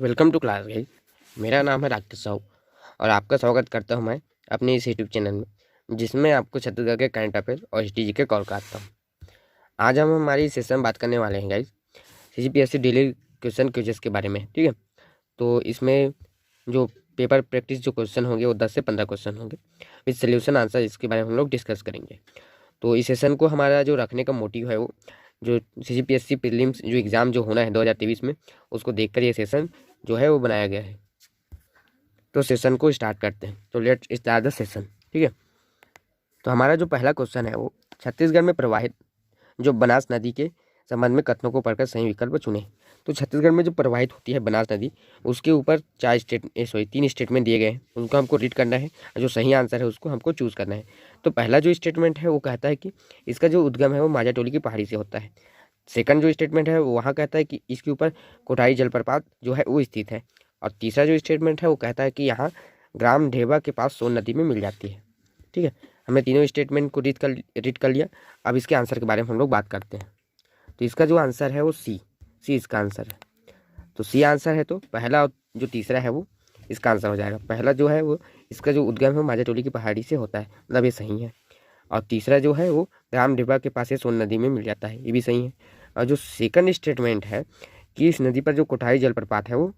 Welcome to class guys. मेरा नाम है राकेश साहू और आपका स्वागत करता हूं मैं अपने इस यूट्यूब चैनल में, जिसमें आपको छत्तीसगढ़ के करंट अफेयर और हिस्ट्री के कॉल करता हूं। आज हम हमारी सेशन में बात करने वाले हैं guys CGPSC daily question quizzes के बारे में। ठीक है, तो इसमें जो पेपर प्रैक्टिस जो क्वेश्चन होंगे वो 10 से 15 क्वेश्चन होंगे विद सोल्यूशन आंसर, इसके बारे में हम लोग डिस्कस करेंगे। तो इस सेशन को हमारा जो रखने का मोटिव है वो जो सीजीपीएससी प्रीलिम्स जो एग्ज़ाम जो होना है 2023 में, उसको देखकर ये सेशन जो है वो बनाया गया है। तो सेशन को स्टार्ट करते हैं। तो लेट्स स्टार्ट द सेशन। ठीक है, तो हमारा जो पहला क्वेश्चन है वो छत्तीसगढ़ में प्रवाहित जो बनास नदी के संबंध में कथनों को पढ़कर सही विकल्प चुने। तो छत्तीसगढ़ में जो प्रवाहित होती है बनास नदी, उसके ऊपर तीन स्टेटमेंट दिए गए हैं, उनको हमको रीड करना है और जो सही आंसर है उसको हमको चूज़ करना है। तो पहला जो स्टेटमेंट है वो कहता है कि इसका जो उद्गम है वो माजाटोली की पहाड़ी से होता है। सेकंड जो स्टेटमेंट है वो वहाँ कहता है कि इसके ऊपर कोठारी जलप्रपात जो है वो स्थित है। और तीसरा जो स्टेटमेंट है वो कहता है कि यहाँ ग्राम ढेबा के पास सोन नदी में मिल जाती है। ठीक है, हमने तीनों स्टेटमेंट को रीड कर लिया। अब इसके आंसर के बारे में हम लोग बात करते हैं। तो इसका जो आंसर है वो सी इसका आंसर है। तो सी आंसर है, तो पहला और जो तीसरा है वो इसका आंसर हो जाएगा। पहला जो है वो इसका जो उद्गम है माजाटोली की पहाड़ी से होता है, मतलब ये सही है। और तीसरा जो है वो ग्राम ढेबा के पास से सोन नदी में मिल जाता है, ये भी सही है। और जो सेकंड स्टेटमेंट है कि इस नदी पर जो कोठारी जलप्रपात है वो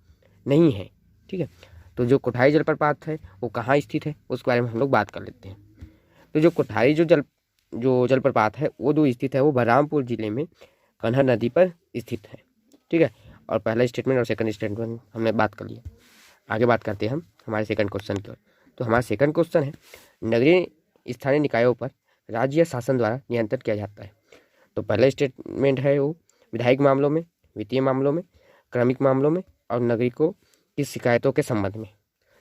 नहीं है। ठीक है, तो जो कोठारी जलप्रपात है वो कहाँ स्थित है उसके बारे में हम लोग बात कर लेते हैं। तो जो कोठारी जो जलप्रपात है वो जो स्थित है वो बलरामपुर जिले में कन्हा नदी पर स्थित है। ठीक है, और पहला स्टेटमेंट और सेकंड स्टेटमेंट हमने बात कर लिया। आगे बात करते हैं हम हमारे सेकंड क्वेश्चन की ओर। तो हमारा सेकंड क्वेश्चन है, नगरीय स्थानीय निकायों पर राज्य या शासन द्वारा नियंत्रण किया जाता है। तो पहला स्टेटमेंट है वो विधायिक मामलों में, वित्तीय मामलों में, क्रमिक मामलों में और नागरिकों की शिकायतों के संबंध में।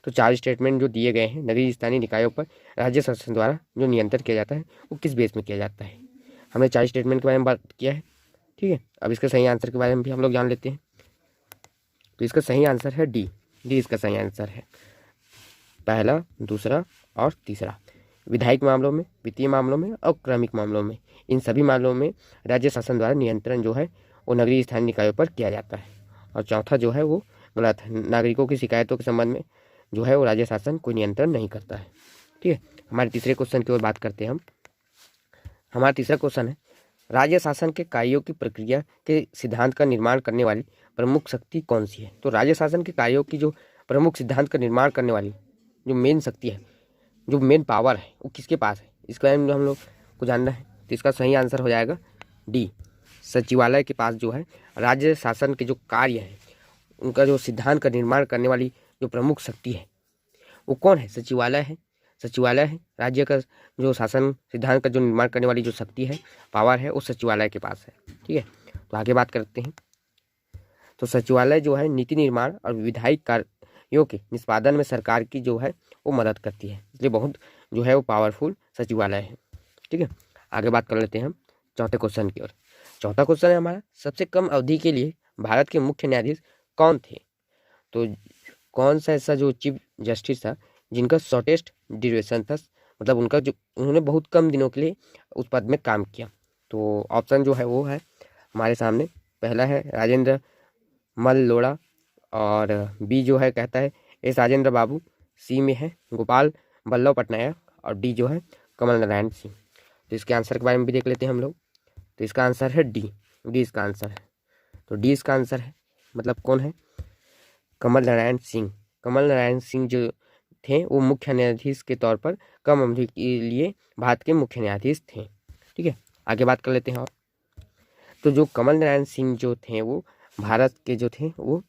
तो चार स्टेटमेंट जो दिए गए हैं, नगरीय स्थानीय निकायों पर राज्य शासन द्वारा जो नियंत्रण किया जाता है वो किस बेस में किया जाता है। हमने चार स्टेटमेंट के बारे में बात किया है। ठीक है, अब इसके सही आंसर के बारे में भी हम लोग जान लेते हैं। तो इसका सही आंसर है डी इसका सही आंसर है। पहला, दूसरा और तीसरा, विधायिक मामलों में, वित्तीय मामलों में और क्रमिक मामलों में, इन सभी मामलों में राज्य शासन द्वारा नियंत्रण जो है वो नगरीय स्थानीय निकायों पर किया जाता है। और चौथा जो है वो गलत है, नागरिकों की शिकायतों के संबंध में जो है वो राज्य शासन कोई नियंत्रण नहीं करता है। ठीक है, हमारे तीसरे क्वेश्चन की ओर बात करते हैं हम। हमारा तीसरा क्वेश्चन है, राज्य शासन के कार्यों की प्रक्रिया के सिद्धांत का निर्माण करने वाली प्रमुख शक्ति कौन सी है। तो राज्य शासन के कार्यों की जो प्रमुख सिद्धांत का निर्माण करने वाली जो मेन शक्ति है, जो मेन पावर है, वो किसके पास है, इसके बारे में हम लोग को जानना है। तो इसका सही आंसर हो जाएगा डी, सचिवालय के पास जो है राज्य शासन के जो कार्य है उनका जो सिद्धांत का निर्माण करने वाली जो प्रमुख शक्ति है वो कौन है, सचिवालय है। सचिवालय है, राज्य का जो शासन सिद्धांत का जो निर्माण करने वाली जो शक्ति है, पावर है, वो सचिवालय के पास है। ठीक है, तो आगे बात करते हैं। तो सचिवालय जो है नीति निर्माण और विधायिक कार्यों के निष्पादन में सरकार की जो है वो मदद करती है, इसलिए बहुत जो है वो पावरफुल सचिवालय है। ठीक है, आगे बात कर लेते हैं हम चौथे क्वेश्चन की ओर। चौथा क्वेश्चन है हमारा, सबसे कम अवधि के लिए भारत के मुख्य न्यायाधीश कौन थे। तो कौन सा ऐसा जो चीफ जस्टिस था जिनका शॉर्टेस्ट ड्यूरेशन था, मतलब उनका जो उन्होंने बहुत कम दिनों के लिए उस पद में काम किया। तो ऑप्शन जो है वो है हमारे सामने, पहला है राजेंद्र मल लोढ़ा, और बी जो है कहता है एस राजेंद्र बाबू, सी में है गोपाल बल्लभ पटनायक और डी जो है कमल नारायण सिंह। तो इसके आंसर के बारे में भी देख लेते हैं हम लोग। तो इसका आंसर है डी इसका आंसर है। तो डी इसका आंसर है, मतलब कौन है, कमल नारायण सिंह। कमल नारायण सिंह जो थे वो मुख्य न्यायाधीश के तौर पर कम अवधि के लिए भारत के मुख्य न्यायाधीश थे। ठीक है, आगे बात कर लेते हैं। और तो जो कमल नारायण सिंह जो थे वो भारत के जो थे वो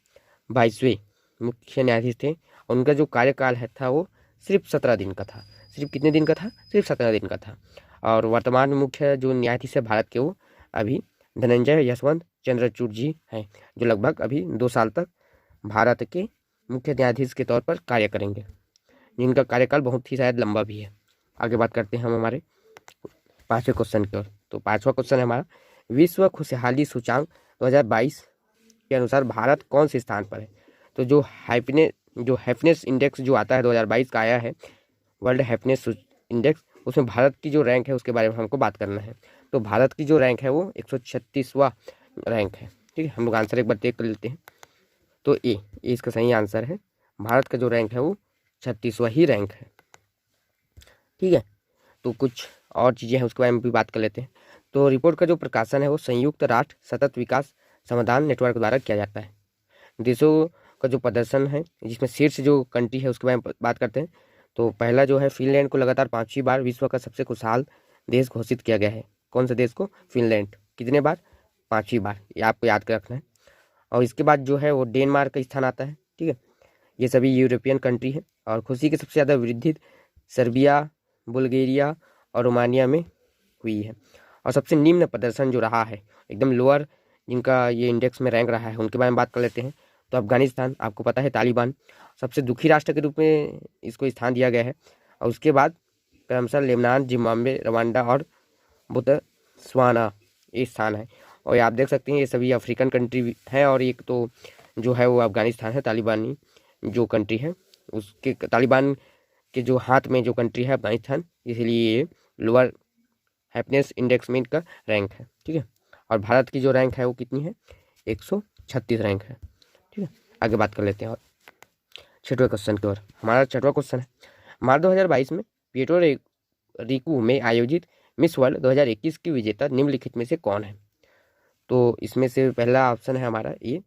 22वें मुख्य न्यायाधीश थे। और उनका जो कार्यकाल है था वो सिर्फ 17 दिन का था। सिर्फ कितने दिन का था, सिर्फ 17 दिन का था। और वर्तमान मुख्य जो न्यायाधीश है भारत के वो अभी धनंजय यशवंत चंद्रचूड़ जी हैं, जो लगभग अभी 2 साल तक भारत के मुख्य न्यायाधीश के तौर पर कार्य करेंगे, जिनका कार्यकाल बहुत ही शायद लंबा भी है। आगे बात करते हैं हम हमारे पांचवें क्वेश्चन की ओर। तो पांचवा क्वेश्चन है हमारा, विश्व खुशहाली सूचांक 2022 के अनुसार भारत कौन से स्थान पर है। तो जो हैप्पीनेस इंडेक्स जो आता है 2022 का आया है, वर्ल्ड हैप्पीनेस इंडेक्स, उसमें भारत की जो रैंक है उसके बारे में हमको बात करना है। तो भारत की जो रैंक है वो 136वां रैंक है। ठीक है, हम लोग आंसर एक बार देख कर लेते हैं। तो ए इसका सही आंसर है। भारत का जो रैंक है वो 36वां ही रैंक है। ठीक है, तो कुछ और चीज़ें हैं उसके बारे में भी बात कर लेते हैं। तो रिपोर्ट का जो प्रकाशन है वो संयुक्त राष्ट्र सतत विकास समाधान नेटवर्क द्वारा किया जाता है। देशों का जो प्रदर्शन है जिसमें शीर्ष जो कंट्री है उसके बारे में बात करते हैं। तो पहला जो है फिनलैंड को लगातार 5वीं बार विश्व का सबसे खुशहाल देश घोषित किया गया है। कौन सा देश को? फिनलैंड। कितने बार? 5वीं बार, ये आपको याद कर रखना है। और इसके बाद जो है वो डेनमार्क का स्थान आता है। ठीक है, ये सभी यूरोपियन कंट्री है। और खुशी की सबसे ज़्यादा वृद्धि सर्बिया, बुल्गारिया और रोमानिया में हुई है। और सबसे निम्न प्रदर्शन जो रहा है, एकदम लोअर जिनका ये इंडेक्स में रैंक रहा है, उनके बारे में बात कर लेते हैं। तो अफगानिस्तान, आपको पता है तालिबान सबसे दुखी राष्ट्र के रूप में इसको स्थान दिया गया है। और उसके बाद क्रमशः लेबनान, जिम्बाब्वे, रवांडा और बोत्सवाना ये स्थान है। और आप देख सकते हैं ये सभी अफ्रीकन कंट्री है। और एक तो जो है वो अफगानिस्तान है, तालिबानी जो कंट्री है उसके, तालिबान के जो हाथ में जो कंट्री है अफगानिस्तान, इसलिए ये लोअर हैप्पीनेस इंडेक्स में इनका रैंक है। ठीक है, और भारत की जो रैंक है वो कितनी है? 136 रैंक है। ठीक है, आगे बात कर लेते हैं। और 6वें क्वेश्चन की ओर। हमारा 6वां क्वेश्चन है, मार्च 2022 में प्यूर्टो रिको में आयोजित मिस वर्ल्ड 2021 की विजेता निम्नलिखित में से कौन है? तो इसमें से पहला ऑप्शन है हमारा ये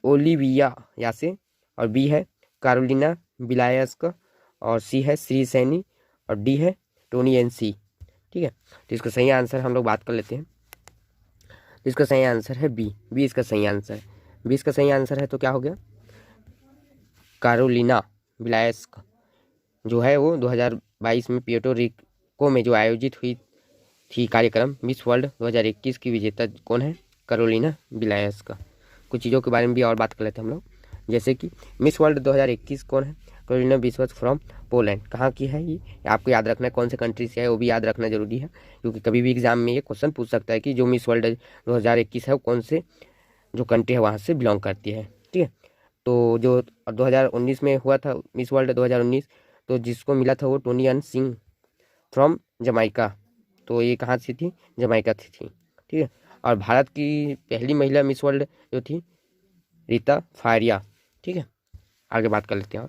ओलिविया यासे, और बी है कारोलिना बिलायस्क, और सी है श्री सैनी, और डी है टोनी एन सी। ठीक है, तो इसका सही आंसर हम लोग बात कर लेते हैं। तो इसका सही आंसर है बी इसका सही आंसर है। बी इसका सही आंसर है, तो क्या हो गया? कारोलिना बिलायस्क जो है वो 2022 में प्यूर्टो रिको में जो आयोजित हुई थी कार्यक्रम मिस वर्ल्ड 2021 की विजेता कौन है? कारोलिना बिलायस्क। कुछ चीज़ों के बारे में भी और बात कर लेते हैं हम लोग, जैसे कि मिस वर्ल्ड 2021 कौन है? कारोलिना बिस्वस फ्रॉम पोलैंड। कहाँ की है ये? आपको याद रखना है, कौन से कंट्री से है वो भी याद रखना जरूरी है, क्योंकि कभी भी एग्जाम में ये क्वेश्चन पूछ सकता है कि जो मिस वर्ल्ड 2021 है वो कौन से जो कंट्री है वहाँ से बिलोंग करती है। ठीक है, तो जो 2019 में हुआ था मिस वर्ल्ड 2019, तो जिसको मिला था वो Tony N Singh from Jamaica. तो ये कहाँ से थी? जमाइका से थी। ठीक है, और भारत की पहली महिला मिस वर्ल्ड जो थी रीता फारिया। ठीक है, आगे बात कर लेते हैं।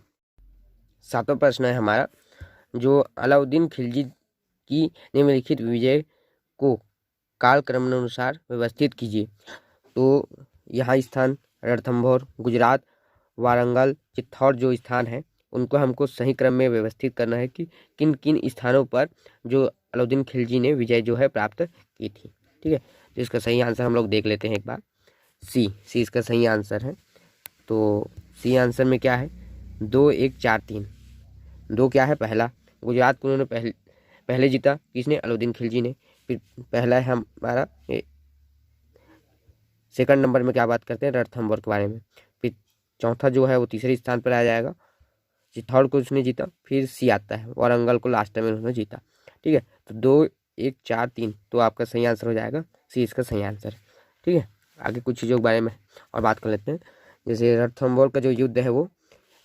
7वां प्रश्न है हमारा, जो अलाउद्दीन खिलजी की निम्नलिखित विजय को कालक्रमानुसार व्यवस्थित कीजिए। तो यहाँ स्थान रणथंभौर, गुजरात, वारंगल, चित्तौड़ जो स्थान है उनको हमको सही क्रम में व्यवस्थित करना है कि किन किन स्थानों पर जो अलाउद्दीन खिलजी ने विजय जो है प्राप्त की थी। ठीक है, तो इसका सही आंसर हम लोग देख लेते हैं एक बार। सी इसका सही आंसर है। तो सी आंसर में क्या है? 2, 1, 4, 3। 2 क्या है? पहला गुजरात को उन्होंने पहले जीता, किसने? अलाउद्दीन खिलजी ने। फिर पहला है हमारा सेकंड नंबर में क्या बात करते हैं? रणथंभौर के बारे में। फिर चौथा जो है वो तीसरे स्थान पर आ जाएगा, चित्तौड़ को उसने जीता। फिर सी आता है वारंगल को लास्ट में उन्होंने जीता। ठीक है, तो 2, 1, 4, 3 तो आपका सही आंसर हो जाएगा सी इसका सही आंसर है। ठीक है, आगे कुछ चीज़ों के बारे में और बात कर लेते हैं। जैसे रणथंभौर का जो युद्ध है वो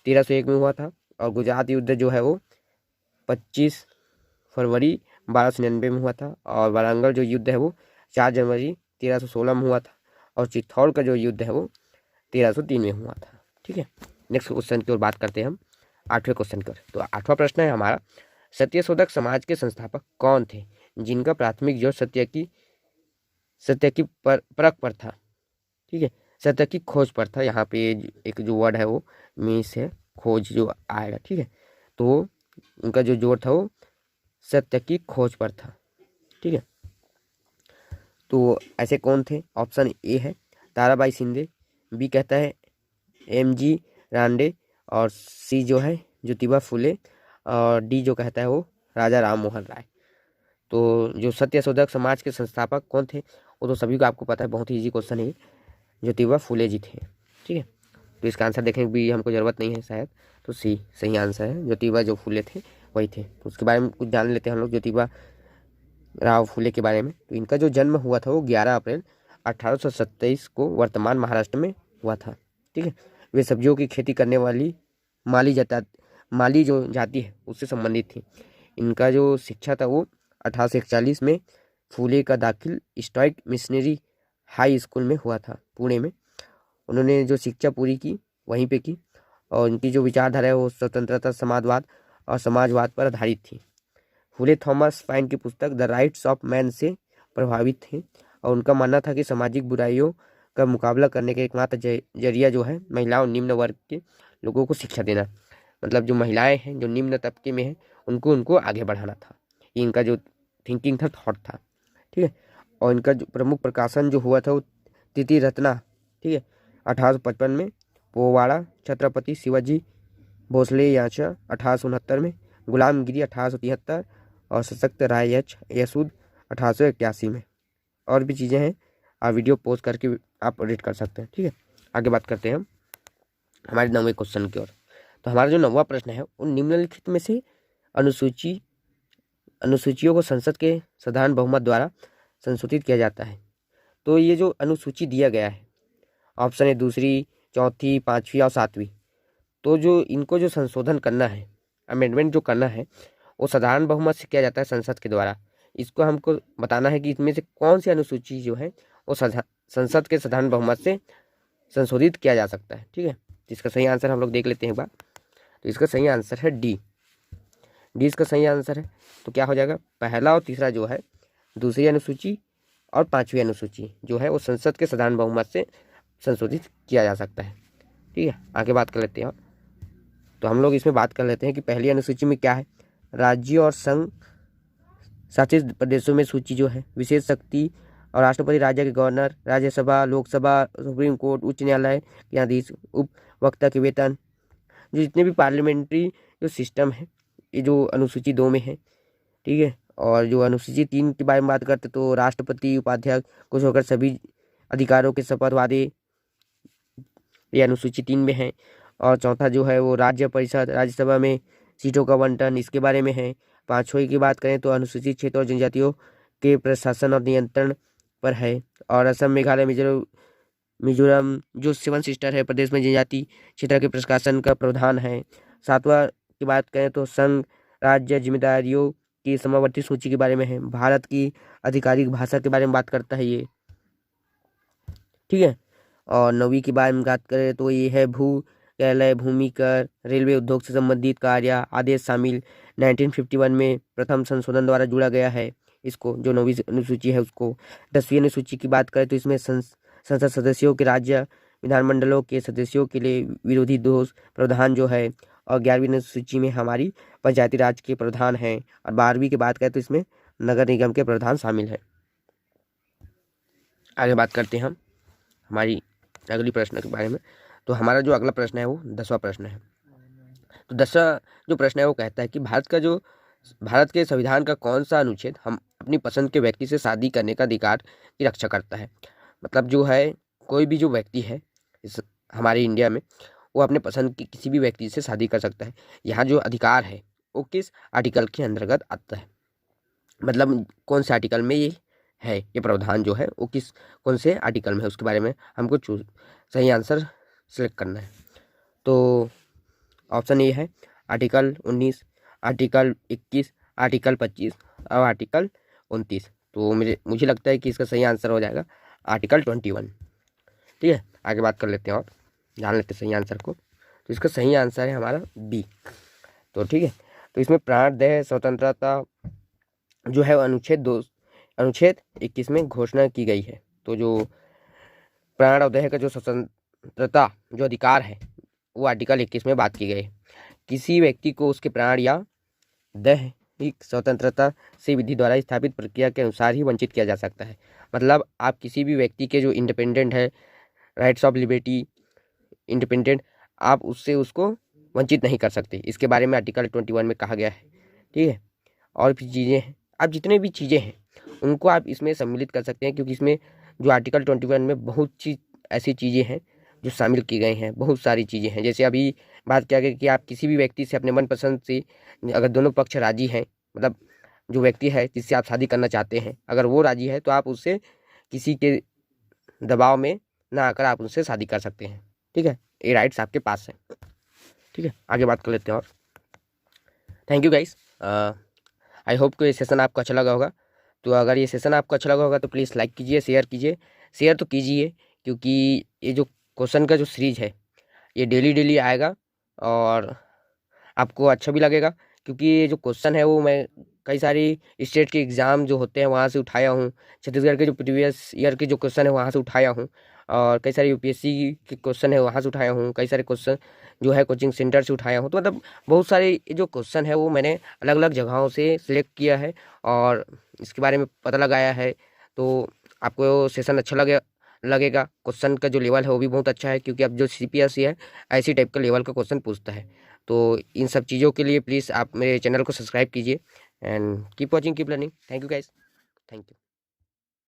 1301 में हुआ था, और गुजरात युद्ध जो है वो 25 फरवरी 1299 में हुआ था, और वारंगल जो युद्ध है वो 4 जनवरी 1316 में हुआ था, और चित्तौड़ का जो युद्ध है वो 1303 में हुआ था। ठीक है, नेक्स्ट क्वेश्चन की ओर बात करते हैं हम 8वें क्वेश्चन पर। तो 8वां प्रश्न है हमारा, सत्यशोधक समाज के संस्थापक कौन थे जिनका प्राथमिक जोर सत्य की परख पर था? ठीक है, सत्य की खोज पर था। यहाँ पे एक जो वर्ड है वो मीस है, खोज जो आएगा। ठीक है, तो उनका जो जोर था वो सत्य की खोज पर था। ठीक है, तो ऐसे कौन थे? ऑप्शन ए है ताराबाई शिंदे, बी कहता है MG रांडे, और सी जो है ज्योतिबा फुले, और डी जो कहता है वो राजा राम मोहन राय। तो जो सत्यशोधक समाज के संस्थापक कौन थे वो तो सभी को आपको पता है, बहुत ही इजी क्वेश्चन है, ज्योतिबा फुले जी थे। ठीक है, तो इसका आंसर देखने की भी हमको ज़रूरत नहीं है शायद, तो सी सही आंसर है, ज्योतिबा जो फुले थे वही थे। तो उसके बारे में कुछ जान लेते हैं हम लोग ज्योतिबा राव फुले के बारे में। तो इनका जो जन्म हुआ था वो 11 अप्रैल 1827 को वर्तमान महाराष्ट्र में हुआ था। ठीक है, वे सब्जियों की खेती करने वाली माली जो जाति है उससे संबंधित थी। इनका जो शिक्षा था वो 1841 में फुले का दाखिल स्टॉइक मिशनरी हाई स्कूल में हुआ था पुणे में, उन्होंने जो शिक्षा पूरी की वहीं पे की, और उनकी जो विचारधारा है वो स्वतंत्रता, समाजवाद और समाजवाद पर आधारित थी। फूले थॉमस पाइन की पुस्तक द राइट्स ऑफ मैन से प्रभावित थे, और उनका मानना था कि सामाजिक बुराइयों का मुकाबला करने का एकमात्र जरिया जो है महिलाओं, निम्न वर्ग के लोगों को शिक्षा देना, मतलब जो महिलाएं हैं, जो निम्न तबके में हैं, उनको उनको आगे बढ़ाना था। ये इनका जो थिंकिंग था, थॉट था। ठीक है। और इनका जो प्रमुख प्रकाशन जो हुआ था वो तिथि रत्ना, ठीक है, 1855 में, पोवाड़ा छत्रपति शिवाजी भोसले याचा 1869 में, गुलामगिरी 1873, और सशक्त राय यसूद 1881 में। और भी चीज़ें हैं, आप वीडियो पोस्ट करके आप रीड कर सकते हैं। ठीक है, आगे बात करते हैं हम हमारे 9वें क्वेश्चन की ओर। तो हमारा जो 9वां प्रश्न है, उन निम्नलिखित में से अनुसूचियों को संसद के साधारण बहुमत द्वारा संशोधित किया जाता है। तो ये जो अनुसूची दिया गया है, ऑप्शन है दूसरी, चौथी, पाँचवीं और सातवीं, तो जो इनको जो संशोधन करना है, अमेंडमेंट जो करना है, वो साधारण बहुमत से किया जाता है संसद के द्वारा। इसको हमको बताना है कि इसमें से कौन सी अनुसूची जो है वो संसद के साधारण बहुमत से संशोधित किया जा सकता है। ठीक है, इसका सही आंसर हम लोग देख लेते हैं एक बार। तो इसका सही आंसर है डी इसका सही आंसर है। तो क्या हो जाएगा, पहला और तीसरा जो है, दूसरी अनुसूची और पाँचवीं अनुसूची जो है वो संसद के साधारण बहुमत से संशोधित किया जा सकता है। ठीक है, आगे बात कर लेते हैं। तो हम लोग इसमें बात कर लेते हैं कि पहली अनुसूची में क्या है, राज्य और संघ शासित प्रदेशों में सूची जो है, विशेष शक्ति और राष्ट्रपति, राज्य के governor, Rajya Sabha, Lok Sabha, supreme court, उच्च न्यायालय के न्यायाधीश, उप वक्ता के वेतन, जो जितने भी पार्लियामेंट्री जो सिस्टम है, ये जो अनुसूची 2 में है। ठीक है, और जो अनुसूची 3 के बारे में बात करते तो राष्ट्रपति, उपाध्यक्ष को छोड़कर सभी अधिकारों के शपथ वादे, ये अनुसूची 3 में है। और चौथा जो है वो राज्य परिषद, राज्यसभा में सीटों का बंटन, इसके बारे में है। पाँचवीं की बात करें तो अनुसूचित क्षेत्र और जनजातियों के प्रशासन और नियंत्रण पर है। और असम, मेघालय, मिजोरम जो 7 सिस्टर है प्रदेश में जनजाति क्षेत्र के प्रशासन का प्रावधान है। सातवां की बात करें तो संघ राज्य जिम्मेदारियों की समावर्ती सूची के बारे में है। भारत की आधिकारिक भाषा के बारे में बात करता है ये। ठीक है, और 9वीं की बारे में बात करें तो ये है भू कार्यालय, भूमि कर, रेलवे उद्योग से संबंधित कार्य आदेश शामिल 1951 में प्रथम संशोधन द्वारा जुड़ा गया है इसको, जो 9वीं अनुसूची है उसको। 10वीं अनुसूची की बात करें तो इसमें संसद सदस्यों के राज्य विधानमंडलों के सदस्यों के लिए विरोधी दोष प्रावधान जो है। और 11वीं अनुसूची में हमारी पंचायती राज के प्रावधान हैं। और 12वीं की बात करें तो इसमें नगर निगम के प्रावधान शामिल है। आगे बात करते हैं हम हमारी अगली प्रश्न के बारे में। तो हमारा जो अगला प्रश्न है वो 10वां प्रश्न है। तो 10वां जो प्रश्न है वो कहता है कि भारत के संविधान का कौन सा अनुच्छेद हम अपनी पसंद के व्यक्ति से शादी करने का अधिकार की रक्षा करता है। मतलब जो है कोई भी जो व्यक्ति है इस हमारे इंडिया में, वो अपने पसंद की किसी भी व्यक्ति से शादी कर सकता है। यहाँ जो अधिकार है वो किस आर्टिकल के अंतर्गत आता है, मतलब कौन से आर्टिकल में ये है, ये प्रावधान जो है वो कौन से आर्टिकल में है, उसके बारे में हमको सही आंसर सेलेक्ट करना है। तो ऑप्शन ए है आर्टिकल 19, आर्टिकल 21, आर्टिकल 25 और आर्टिकल 29। तो मुझे लगता है कि इसका सही आंसर हो जाएगा आर्टिकल 21। ठीक है, आगे बात कर लेते हैं और जान लेते हैं सही आंसर को। तो इसका सही आंसर है हमारा बी। तो ठीक है, तो इसमें प्राणदान स्वतंत्रता जो है अनुच्छेद 21 में घोषणा की गई है। तो जो प्राण और देह का जो स्वतंत्रता जो अधिकार है वो आर्टिकल 21 में बात की गई है। किसी व्यक्ति को उसके प्राण या दैहिक स्वतंत्रता से विधि द्वारा स्थापित प्रक्रिया के अनुसार ही वंचित किया जा सकता है। मतलब आप किसी भी व्यक्ति के जो इंडिपेंडेंट है, राइट्स ऑफ लिबर्टी इंडिपेंडेंट, आप उसको वंचित नहीं कर सकते। इसके बारे में आर्टिकल 21 में कहा गया है। ठीक है, और भी चीज़ें हैं, आप जितने भी चीज़ें हैं उनको आप इसमें सम्मिलित कर सकते हैं, क्योंकि इसमें जो आर्टिकल 21 में बहुत सी ऐसी चीज़ें हैं जो शामिल की गई हैं, बहुत सारी चीज़ें हैं। जैसे अभी बात किया गया कि आप किसी भी व्यक्ति से अपने मनपसंद से, अगर दोनों पक्ष राजी हैं, मतलब जो व्यक्ति है जिससे आप शादी करना चाहते हैं, अगर वो राजी है तो आप उससे किसी के दबाव में ना आकर आप उनसे शादी कर सकते हैं। ठीक है, ये राइट्स आपके पास हैं। ठीक है, आगे बात कर लेते हैं। और thank you guys, I hope कि ये सेशन आपको अच्छा लगा होगा। तो अगर ये सेशन आपको अच्छा लगा होगा तो प्लीज़ लाइक कीजिए, शेयर कीजिए। शेयर तो कीजिए, क्योंकि ये जो क्वेश्चन का जो सीरीज है ये डेली आएगा और आपको अच्छा भी लगेगा, क्योंकि ये जो क्वेश्चन है वो मैं कई सारी स्टेट के एग्ज़ाम जो होते हैं वहाँ से उठाया हूँ, छत्तीसगढ़ के जो प्रीवियस ईयर के जो क्वेश्चन है वहाँ से उठाया हूँ, और कई सारे यूपीएससी के क्वेश्चन है वहाँ से उठाया हूँ, कई सारे क्वेश्चन जो है कोचिंग सेंटर से उठाया हूँ। तो मतलब बहुत सारे जो क्वेश्चन है वो मैंने अलग अलग जगहों से सिलेक्ट किया है और इसके बारे में पता लगाया है। तो आपको सेशन अच्छा लगेगा। क्वेश्चन का जो लेवल है वो भी बहुत अच्छा है, क्योंकि अब जो सीपीएससी है ऐसी टाइप का लेवल का क्वेश्चन पूछता है। तो इन सब चीज़ों के लिए प्लीज़ आप मेरे चैनल को सब्सक्राइब कीजिए and keep watching, keep learning. Thank you guys, thank you.